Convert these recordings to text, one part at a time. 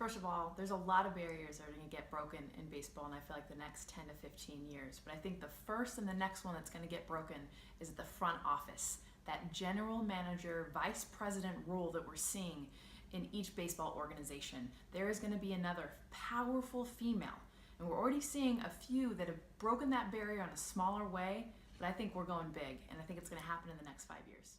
First of all, there's a lot of barriers that are going to get broken in baseball, and I feel like the next 10 to 15 years. But I think the first and the next one that's going to get broken is the front office, that general manager, vice president role that we're seeing in each baseball organization. There is going to be another powerful female, and we're already seeing a few that have broken that barrier in a smaller way, but I think we're going big, and I think it's going to happen in the next 5 years.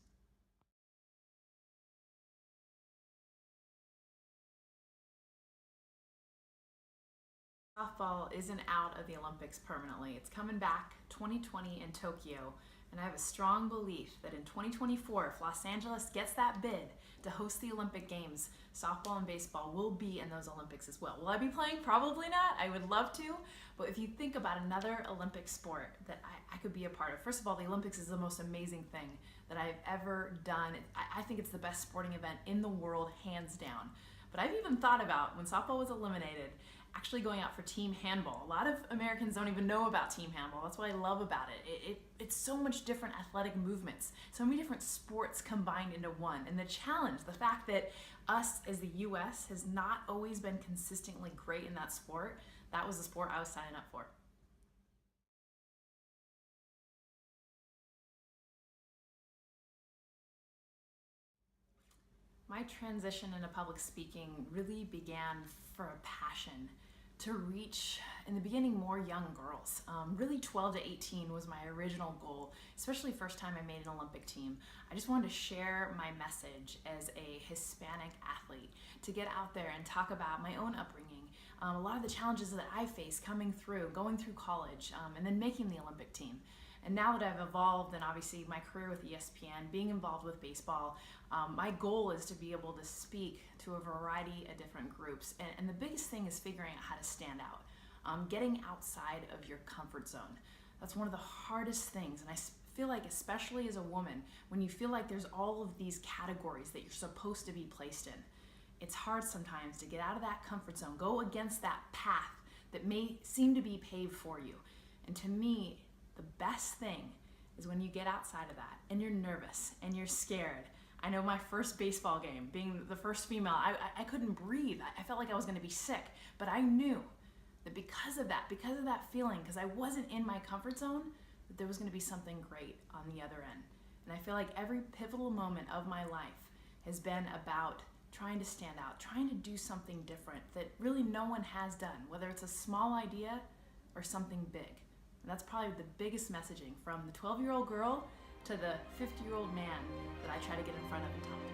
Softball isn't out of the Olympics permanently. It's coming back 2020 in Tokyo, and I have a strong belief that in 2024, if Los Angeles gets that bid to host the Olympic Games, softball and baseball will be in those Olympics as well. Will I be playing? Probably not. I would love to, but if you think about another Olympic sport that I could be a part of, first of all, the Olympics is the most amazing thing that I've ever done. I think it's the best sporting event in the world, hands down. But I've even thought about, when softball was eliminated, actually going out for team handball. A lot of Americans don't even know about team handball. That's what I love about it. It's so much different athletic movements, so many different sports combined into one. And the challenge, the fact that us as the US has not always been consistently great in that sport, that was the sport I was signing up for. My transition into public speaking really began for a passion to reach, in the beginning, more young girls. Really 12 to 18 was my original goal, especially first time I made an Olympic team. I just wanted to share my message as a Hispanic athlete, to get out there and talk about my own upbringing, a lot of the challenges that I faced coming through, going through college, and then making the Olympic team. And now that I've evolved, and obviously my career with ESPN, being involved with baseball, my goal is to be able to speak to a variety of different groups. And the biggest thing is figuring out how to stand out, getting outside of your comfort zone. That's one of the hardest things. And I feel like, especially as a woman, when you feel like there's all of these categories that you're supposed to be placed in, it's hard sometimes to get out of that comfort zone, go against that path that may seem to be paved for you. And to me, the best thing is when you get outside of that and you're nervous and you're scared. I know my first baseball game, being the first female, I couldn't breathe. I felt like I was going to be sick, but I knew that because of that feeling, because I wasn't in my comfort zone, that there was going to be something great on the other end. And I feel like every pivotal moment of my life has been about trying to stand out, trying to do something different that really no one has done, whether it's a small idea or something big. And that's probably the biggest messaging from the 12-year-old girl to the 50-year-old man that I try to get in front of and talk to.